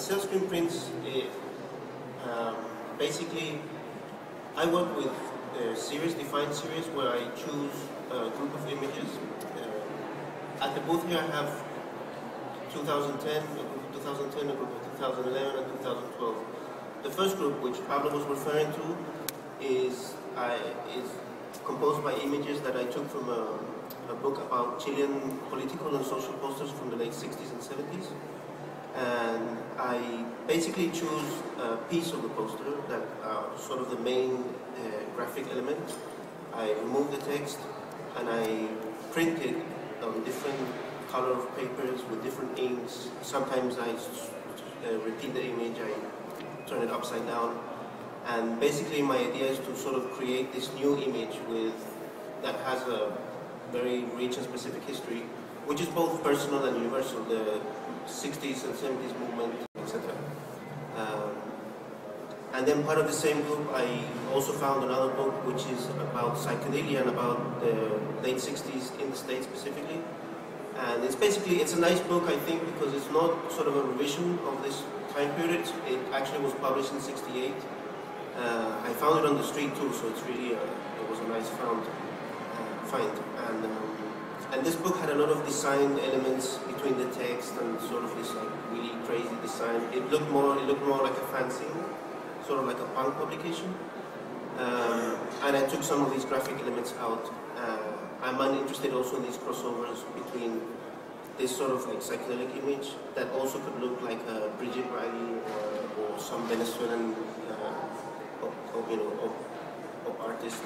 self-screen prints, basically, I work with defined series, where I choose a group of images. At the booth here, I have 2010, a group of 2010, a group of 2011, and 2012. The first group, which Pablo was referring to, is composed by images that I took from a book about Chilean political and social posters from the late 60s and 70s. And I basically choose a piece of the poster that sort of the main graphic element. I remove the text and I print it on different color of papers with different inks. Sometimes I repeat the image, I turn it upside down. And basically my idea is to sort of create this new image that has a very rich and specific history, which is both personal and universal, the 60s and 70s movement, etc. And then part of the same group, I also found another book which is about psychedelia and about the late 60s in the States specifically. And it's a nice book, I think, because it's not sort of a revision of this time period. It actually was published in '68. I found it on the street too, so it's really it was a nice find. And this book had a lot of design elements between the text and sort of this like really crazy design. It looked more like a fanzine, sort of like a punk publication. And I took some of these graphic elements out. I'm interested also in these crossovers between this sort of like psychedelic image that also could look like a Bridget Riley or some Venezuelan artist.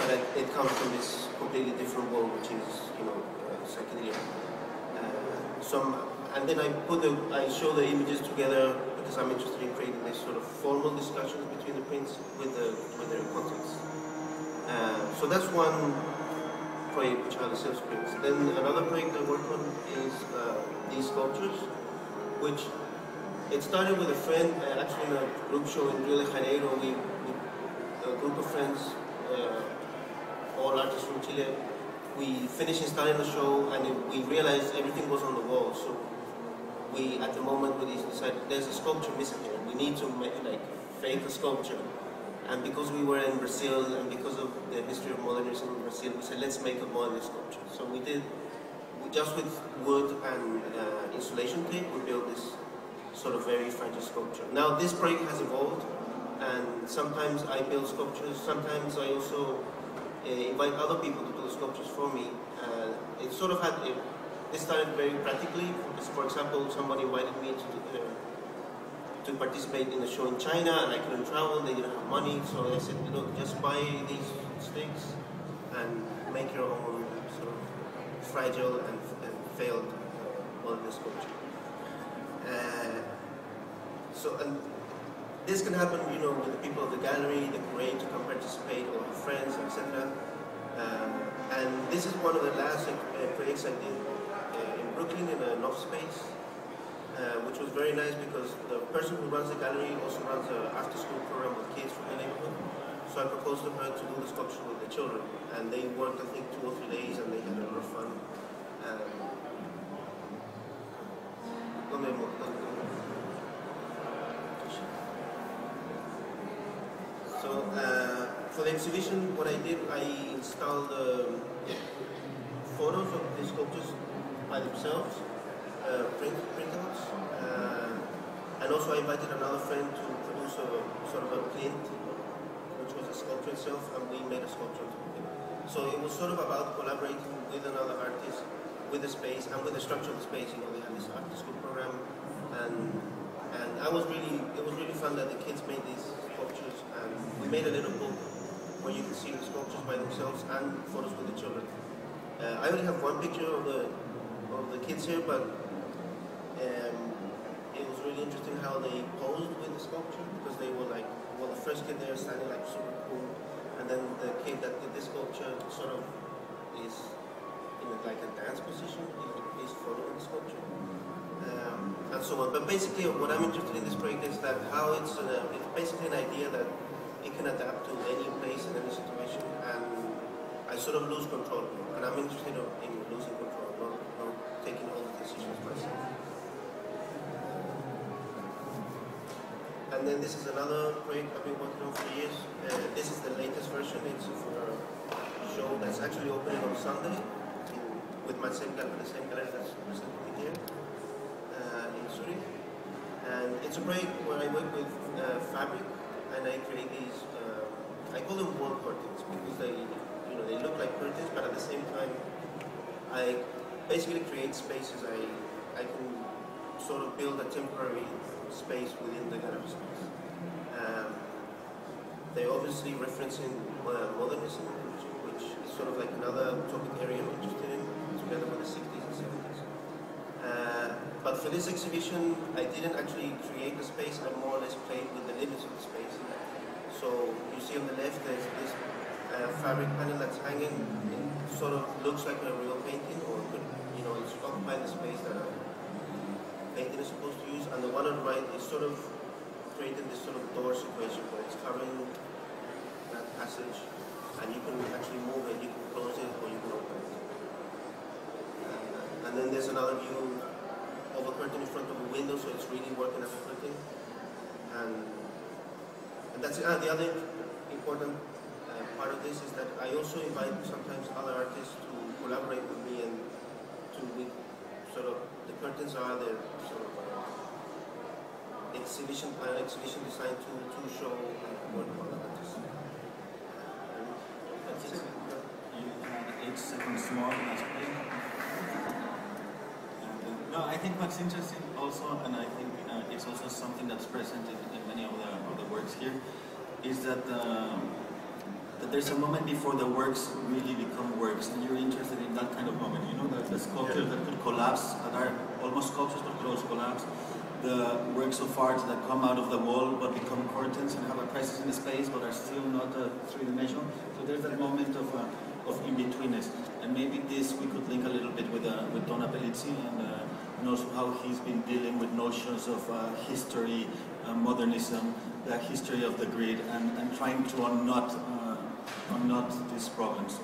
But it comes from this completely different world, which is, psychedelia. And then I show the images together because I'm interested in creating this sort of formal discussions between the prints with their context. So that's one project, which are the self-prints. Then another project I work on is these sculptures, which it started with a friend, actually in a group show in Rio de Janeiro. A group of friends, all artists from Chile, we finished installing the show and we realized everything was on the wall. So at the moment, we decided there's a sculpture missing here. We need to fake a sculpture. And because we were in Brazil and because of the history of modernism in Brazil, we said, let's make a modernist sculpture. So we did, just with wood and insulation tape, we built this sort of very fragile sculpture. Now this project has evolved, and sometimes I build sculptures, sometimes I also invite other people to build sculptures for me. It sort of it started very practically. For example, somebody invited me to participate in a show in China, and I couldn't travel, they didn't have money, so I said, look, just buy these sticks and make your own sort of fragile and failed modernist sculpture. And this can happen, with the people of the gallery, the parade to come participate, or friends, etc. And this is one of the last projects I did in Brooklyn in an off space, which was very nice because the person who runs the gallery also runs an after-school program with kids from the neighborhood. So I proposed to her to do the sculpture with the children, and they worked, I think, 2 or 3 days, and they had a lot of fun. So for the exhibition, what I did, I installed photos of the sculptures by themselves, printouts, and also I invited another friend to produce a sort of a print, which was a sculpture itself, and we made a sculpture. So it was sort of about collaborating with another artist, with the space, and with the structure of the space. They had this after-school program, and it was really fun that the kids made these sculptures, and we made a little book where you can see the sculptures by themselves and photos with the children. I only have one picture of the kids here, but it was really interesting how they posed with the sculpture, because they were like, well, the first kid there standing like super cool, and then the kid that did the sculpture sort of is in like a dance position, is following the sculpture, and so on. But basically, what I'm interested in this project is that how it's basically an idea that it can adapt to any place and any situation, and I sort of lose control, and I'm interested in losing control, not taking all the decisions myself. And then this is another project I've been working on for years. This is the latest version. It's for a show that's actually opening on Sunday with the same gallery that's presenting here in Zurich. And it's a project where I work with fabric, and I create these. I call them wall curtains because they look like curtains, but at the same time, I basically create spaces. I can sort of build a temporary space within the gallery space. They're obviously referencing modernism, which is sort of like another topic area I'm interested in, together with the 60s and 70s. But for this exhibition, I didn't actually create the space. I more or less played with the limits of the space. So you see on the left, there's this fabric panel that's hanging. It sort of looks like a real painting, or it's occupying the space that a painting is supposed to use. And the one on the right is sort of creating this sort of door situation where it's covering that passage, and you can actually move it, you can close it, or you can open it. And then there's another view of a curtain in front of a window, so it's really working as a curtain. And that's it. The other important part of this is that I also invite sometimes other artists to collaborate with me, and the curtains are the sort of exhibition designed to show work of other artists. That's it. You had 8 seconds more last play. No, I think what's interesting also, and I think it's also something that's present in many of the works here, is that that there's a moment before the works really become works, and you're interested in that kind of moment. You know, the sculptures that could collapse, that are almost sculptures but could also collapse. The works of art that come out of the wall but become curtains and have a presence in the space but are still not three-dimensional. So there's that moment of in-betweenness. And maybe this we could link a little bit with Donna Pellizzi, and also how he's been dealing with notions of history, modernism, the history of the grid, and trying to unknot these problems.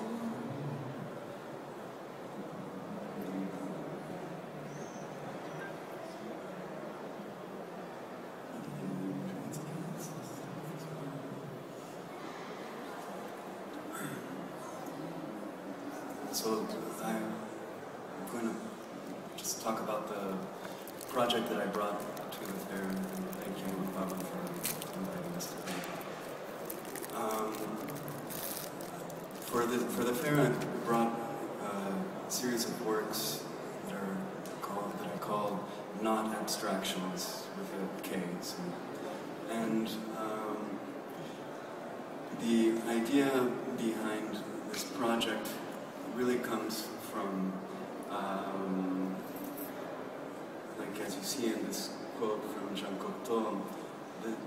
So I'm going to just talk about the project that I brought to the fair, and thank you, Pablo, for inviting us today. For the fair, I brought a series of works that I call not abstractions with a K. And the idea behind this project really comes from, like as you see in this quote from Jean Cocteau, that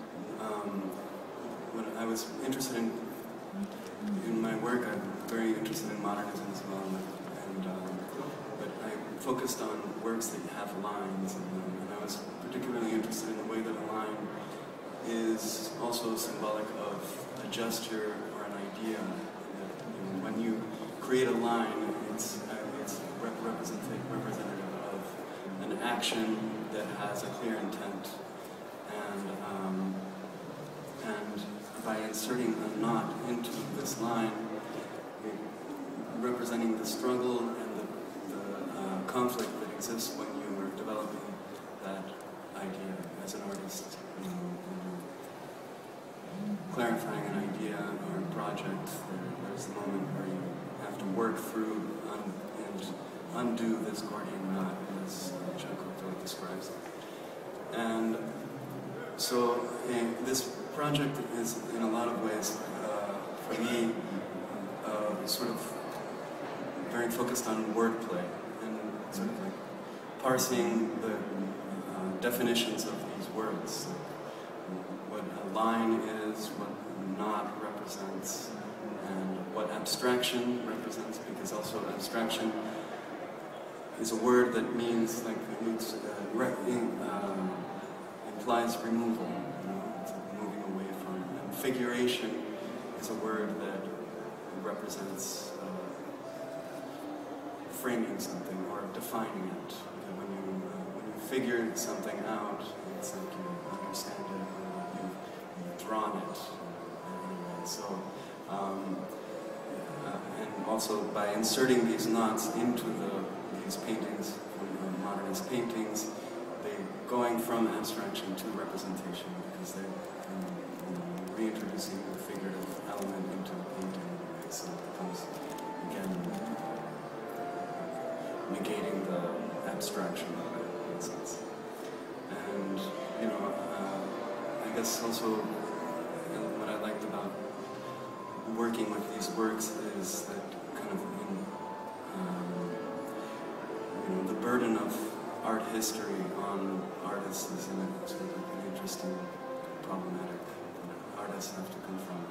when I was interested in my work, I'm very interested in modernism as well, but I focused on works that have lines, and I was particularly interested in the way that a line is also symbolic of a gesture or an idea. When you create a line, it's representative of an action that has a clear intent, and by inserting a knot into this line, representing the struggle and the conflict that exists when you are developing that idea as an artist, clarifying an idea or a project. There's the moment where you have to work through and undo this Gordian knot, as Jean Cocteau describes it. And so this project is, in a lot of ways, for me, sort of very focused on wordplay and sort of like parsing the definitions of these words. What a line is, what knot represents, and what abstraction represents, because also abstraction is a word that means, like, it means, implies removal, it's like moving away from. And figuration is a word that represents framing something or defining it. When you figure something out, it's like you understand it, drawn it anyway. So, and also by inserting these knots into these paintings, modernist paintings, they're going from abstraction to representation because they're reintroducing the figurative element into the painting anyway. So it becomes, again, negating the abstraction of it, in a sense. And, you know, I guess also what I liked about working with these works is that kind of, you know, the burden of art history on artists is in a sort of an interesting, problematic. Artists have to confront,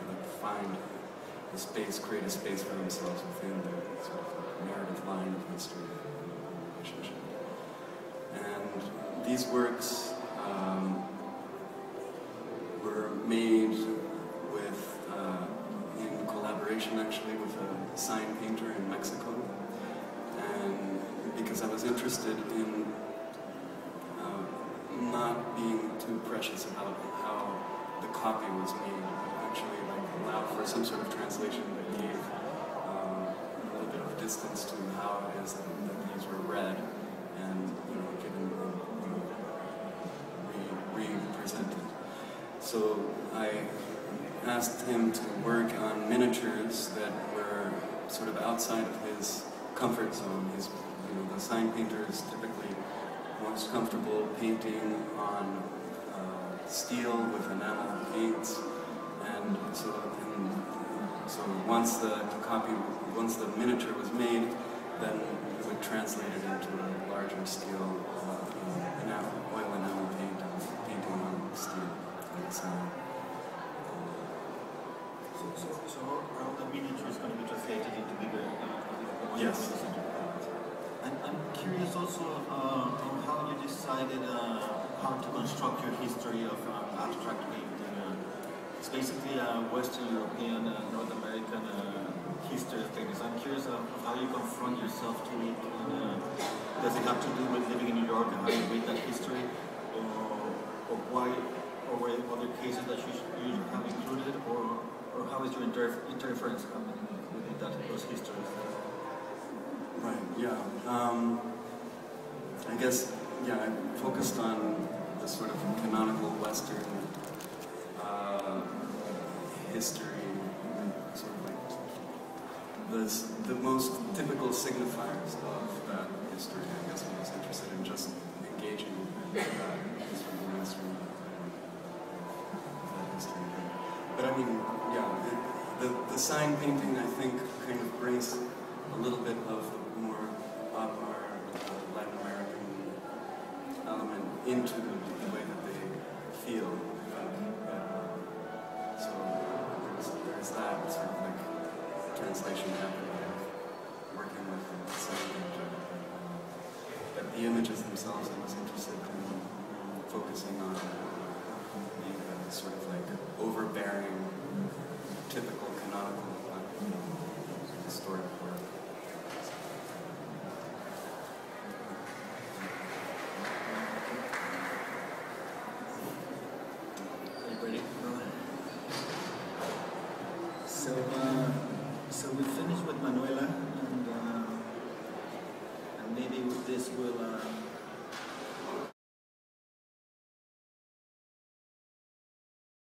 like find a space, create a space for themselves within their sort of narrative line of history and relationship. And these works were made with, in collaboration actually with a sign painter in Mexico. And because I was interested in not being too precious about how the copy was made, but actually like allowed for some sort of translation that gave a little bit of distance to how it is that these were read and, you know, given, represented. So I asked him to work on miniatures that were sort of outside of his comfort zone. He's, you know, the sign painter is typically most comfortable painting on steel with enamel paints, and so once the miniature was made, then we would translate it into a larger scale oil enamel painting on steel and sign. So all the miniature is going to be translated into bigger. Yes. I'm curious also on how you decided how to construct your history of abstract painting. It's basically a Western European, North American history of paintings. I'm curious of how you confront yourself to it. Does it have to do with living in New York and how you read that history, or why, or were there other cases that you have included, or how is your interference coming within those histories? Right, yeah. I guess, yeah, I focused on the sort of canonical Western history, sort of like the most typical signifiers of that history. I guess I was interested in just engaging with that history, the Western that history. But I mean, yeah, the sign painting, I think, kind of brings a little bit of the more pop art, Latin American element into the way that they feel. So there's that sort of like translation happening, working with the sign painter. But the images themselves, I was interested in focusing on the sort of like overbearing, typical canonical historic work. So we finished with Manuela, and maybe with this we'll